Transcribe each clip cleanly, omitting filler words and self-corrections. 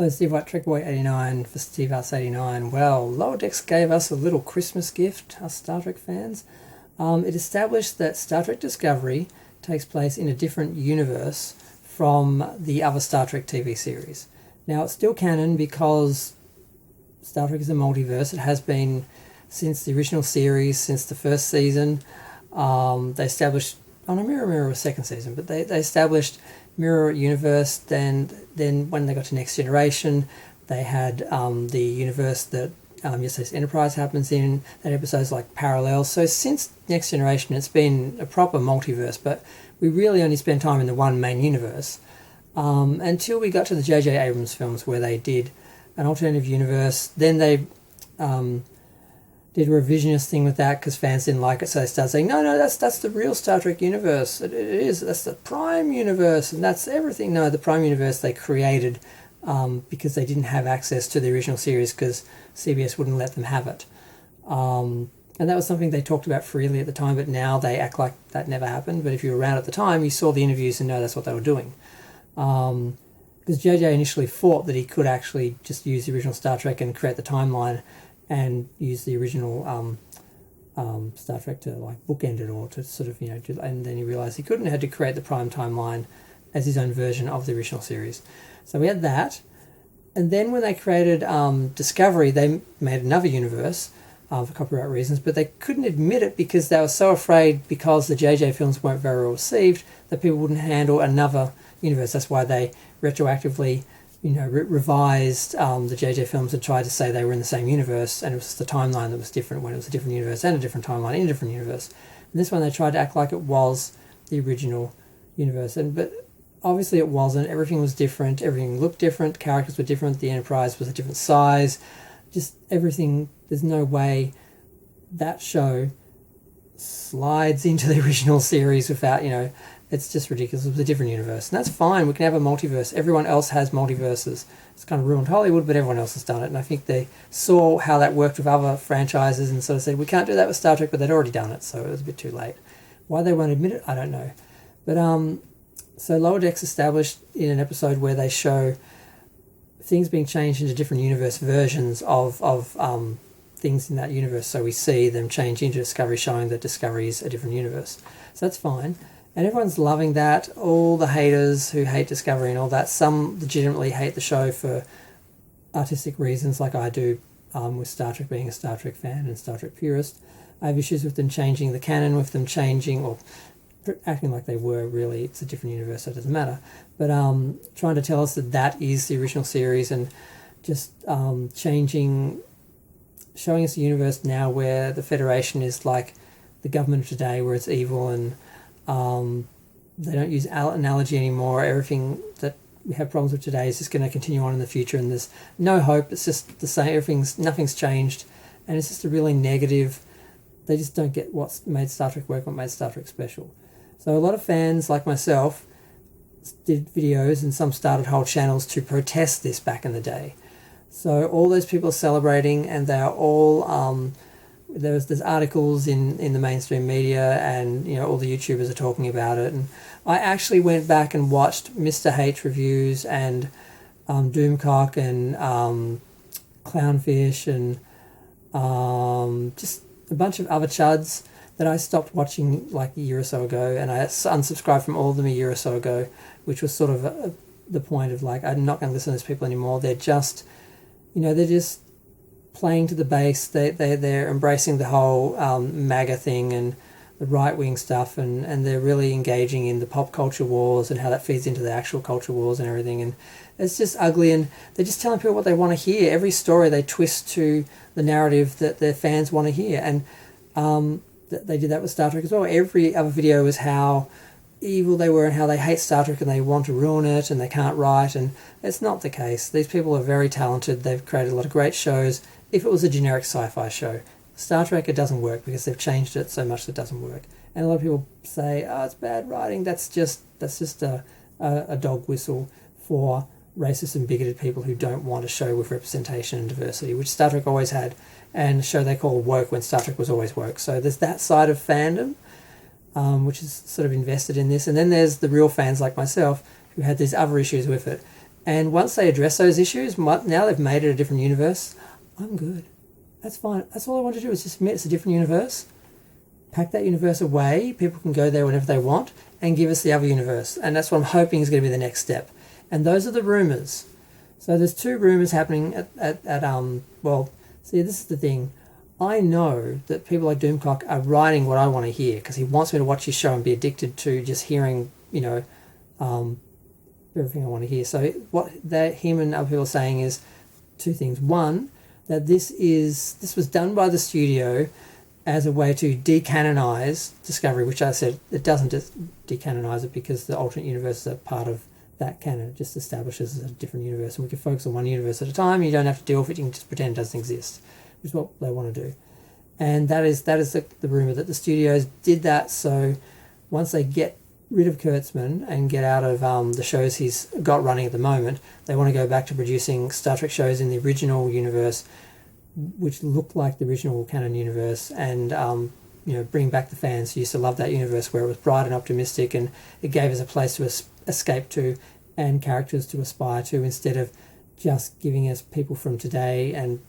Hello, Steve White, Trekboy89 for Steve Arts 89. Well, Lower Decks gave us a little Christmas gift, us Star Trek fans. It established that Star Trek Discovery takes place in a different universe from the other Star Trek TV series. Now, it's still canon because Star Trek is a multiverse. It has been since the original series, since the first season. They established, Mirror was second season, but they established Mirror Universe. Then when they got to Next Generation, they had the universe that USS Enterprise happens in. That episode's like parallel. So since Next Generation, it's been a proper multiverse, but we really only spend time in the one main universe until we got to the J.J. Abrams films, where they did an alternative universe. Then they did a revisionist thing with that because fans didn't like it, so they started saying, no, that's the real Star Trek universe. It is. That's the Prime universe, and that's everything. No, the Prime universe they created because they didn't have access to the original series because CBS wouldn't let them have it. And that was something they talked about freely at the time, but now they act like that never happened. But if you were around at the time, you saw the interviews and know that's what they were doing. Because JJ initially thought that he could actually just use the original Star Trek and create the timeline and use the original Star Trek to like bookend it, or to sort of, and then he realised he couldn't, had to create the Prime timeline as his own version of the original series. So we had that. And then when they created Discovery, they made another universe for copyright reasons, but they couldn't admit it because they were so afraid, because the JJ films weren't very well received, that people wouldn't handle another universe. That's why they retroactively revised the JJ films and tried to say they were in the same universe, and it was just the timeline that was different when it was a different universe and a different timeline in a different universe. And this one they tried to act like it was the original universe, but obviously it wasn't. Everything was different. Everything looked different. Characters were different. The Enterprise was a different size. Just everything. There's no way that show slides into the original series without, it's just ridiculous. It was a different universe. And that's fine. We can have a multiverse. Everyone else has multiverses. It's kind of ruined Hollywood, but everyone else has done it. And I think they saw how that worked with other franchises and sort of said, we can't do that with Star Trek, but they'd already done it, so it was a bit too late. Why they won't admit it, I don't know. But so Lower Decks established in an episode where they show things being changed into different universe versions of things in that universe. So we see them change into Discovery, showing that Discovery is a different universe. So that's fine. And everyone's loving that. All the haters who hate Discovery and all that, some legitimately hate the show for artistic reasons, like I do with Star Trek, being a Star Trek fan and Star Trek purist. I have issues with them changing the canon, with them changing or acting like they were really, it's a different universe, so it doesn't matter. But trying to tell us that is the original series, and just showing us a universe now where the Federation is like the government of today, where it's evil, and they don't use analogy anymore. Everything that we have problems with today is just going to continue on in the future, and there's no hope. It's just the same. Nothing's changed, and it's just a really negative. They just don't get what's made Star Trek work, what made Star Trek special. So a lot of fans like myself did videos, and some started whole channels to protest this back in the day. So all those people are celebrating, and they are all there's articles in the mainstream media, and all the YouTubers are talking about it. And I actually went back and watched Mr. H reviews and Doomcock and Clownfish and just a bunch of other chuds that I stopped watching like a year or so ago, and I unsubscribed from all of them a year or so ago, which was sort of the point of like, I'm not going to listen to those people anymore. They're just, they're just playing to the base. They're embracing the whole MAGA thing and the right-wing stuff, and they're really engaging in the pop culture wars and how that feeds into the actual culture wars and everything. And it's just ugly, and they're just telling people what they want to hear. Every story they twist to the narrative that their fans want to hear, and they did that with Star Trek as well. Every other video was how evil they were and how they hate Star Trek and they want to ruin it and they can't write, and it's not the case. These people are very talented. They've created a lot of great shows. If it was a generic sci-fi show, Star Trek, it doesn't work because they've changed it so much that it doesn't work. And a lot of people say, oh, it's bad writing. That's just a dog whistle for racist and bigoted people who don't want a show with representation and diversity, which Star Trek always had, and a show they call woke when Star Trek was always woke. So there's that side of fandom, which is sort of invested in this. And then there's the real fans like myself who had these other issues with it. And once they address those issues, now they've made it a different universe, I'm good. That's fine. That's all I want to do is just admit it's a different universe. Pack that universe away. People can go there whenever they want and give us the other universe. And that's what I'm hoping is going to be the next step. And those are the rumours. So there's 2 rumours happening well, see, this is the thing. I know that people like Doomcock are writing what I want to hear because he wants me to watch his show and be addicted to just hearing, everything I want to hear. So what him and other people are saying is 2 things. One, that this was done by the studio as a way to decanonize Discovery, which I said it doesn't decanonize it because the alternate universes are part of that canon. It just establishes a different universe, and we can focus on one universe at a time. You don't have to deal with it. You can just pretend it doesn't exist, which is what they want to do. And that is the rumor that the studios did that. So once they get rid of Kurtzman and get out of the shows he's got running at the moment, they want to go back to producing Star Trek shows in the original universe, which look like the original canon universe, and bring back the fans who used to love that universe where it was bright and optimistic, and it gave us a place to escape to and characters to aspire to, instead of just giving us people from today and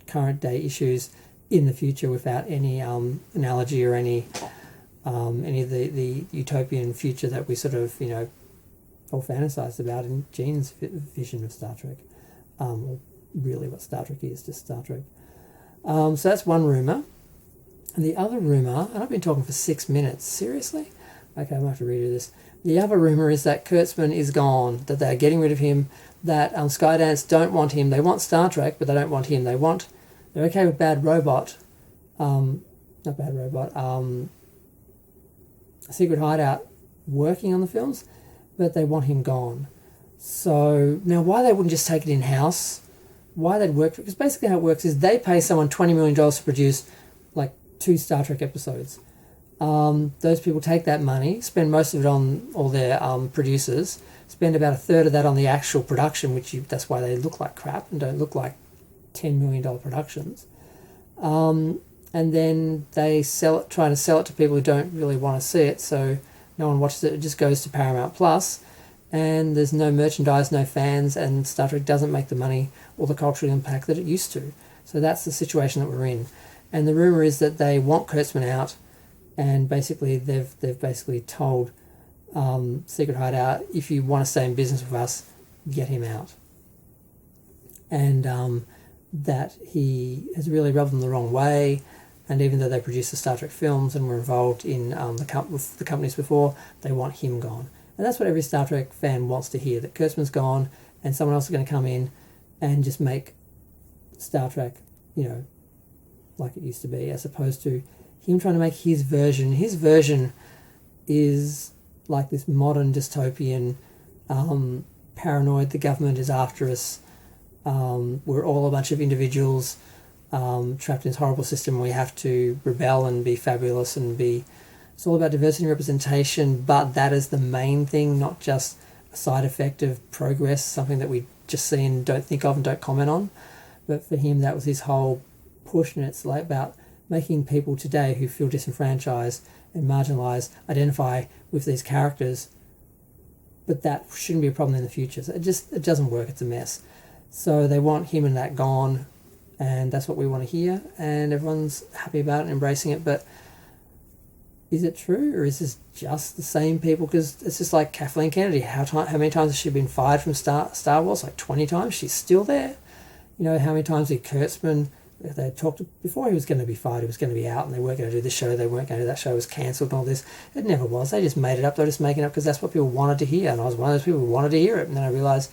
current day issues in the future without any analogy or any of the utopian future that we sort of all fantasized about in Gene's vision of Star Trek, or really what Star Trek is, just Star Trek. So that's one rumour. And the other rumour, and I've been talking for 6 minutes, seriously? Okay, I'm going to have to redo this. The other rumour is that Kurtzman is gone, that they're getting rid of him, that Skydance don't want him. They want Star Trek, but they don't want him. They're okay with Bad Robot, not Bad Robot, Secret Hideout working on the films, but they want him gone. So now why they wouldn't just take it in-house, why they'd work, because basically how it works is they pay someone $20 million to produce like 2 Star Trek episodes. Those people take that money, spend most of it on all their producers, spend about 1/3 of that on the actual production, that's why they look like crap and don't look like $10 million productions. And then they try to sell it to people who don't really want to see it, so no one watches it. It just goes to Paramount Plus, and there's no merchandise, no fans, and Star Trek doesn't make the money or the cultural impact that it used to. So that's the situation that we're in. And the rumour is that they want Kurtzman out, and basically they've basically told Secret Hideout, if you want to stay in business with us, get him out. And that he has really rubbed them the wrong way, and even though they produced the Star Trek films and were involved in with the companies before, they want him gone. And that's what every Star Trek fan wants to hear, that Kurtzman's gone and someone else is going to come in and just make Star Trek, like it used to be, as opposed to him trying to make his version. His version is like this modern dystopian, paranoid, the government is after us, we're all a bunch of individuals trapped in this horrible system, and we have to rebel and be fabulous and it's all about diversity and representation, but that is the main thing, not just a side effect of progress, something that we just see and don't think of and don't comment on. But for him, that was his whole push, and it's like about making people today who feel disenfranchised and marginalised identify with these characters, but that shouldn't be a problem in the future. So it doesn't work, it's a mess. So they want him and that gone, and that's what we want to hear, and everyone's happy about it and embracing it. But is it true, or is this just the same people? Because it's just like Kathleen Kennedy. How many times has she been fired from Star Wars? Like 20 times. She's still there. How many times did Kurtzman, they talked before he was going to be fired, he was going to be out, and they weren't going to do this show, they weren't going to do that show, was cancelled and all this. It never was. They just made it up. They were just making it up because that's what people wanted to hear, and I was one of those people who wanted to hear it. And then I realised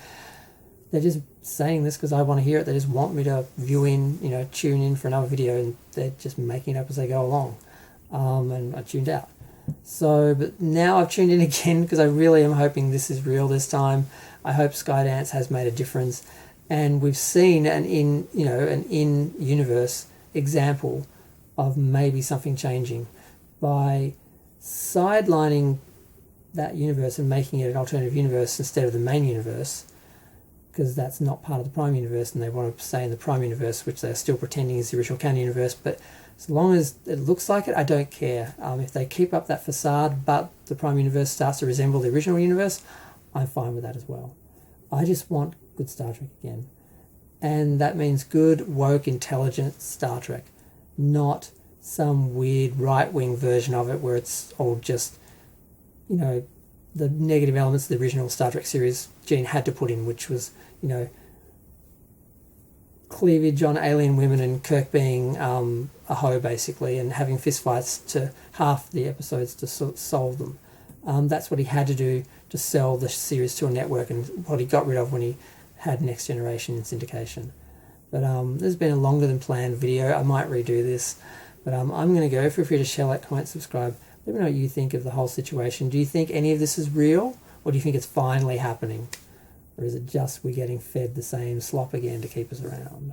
they're just saying this because I want to hear it. They just want me to tune in for another video, and they're just making it up as they go along. And I tuned out. So, but now I've tuned in again because I really am hoping this is real this time. I hope Skydance has made a difference, and we've seen an in-universe example of maybe something changing by sidelining that universe and making it an alternative universe instead of the main universe, because that's not part of the Prime Universe, and they want to stay in the Prime Universe, which they're still pretending is the original canon universe. But as long as it looks like it, I don't care. If they keep up that facade, but the Prime Universe starts to resemble the original universe, I'm fine with that as well. I just want good Star Trek again. And that means good, woke, intelligent Star Trek, not some weird right-wing version of it where it's all just, you know, the negative elements of the original Star Trek series Gene had to put in, which was, you know, cleavage on alien women and Kirk being a hoe, basically, and having fistfights to half the episodes to solve them. That's what he had to do to sell the series to a network, and what he got rid of when he had Next Generation in syndication. But there's been a longer than planned video. I might redo this, but I'm going to go. Feel free to share, like, comment, subscribe. Let me know what you think of the whole situation. Do you think any of this is real, or do you think it's finally happening? Or is it just we're getting fed the same slop again to keep us around?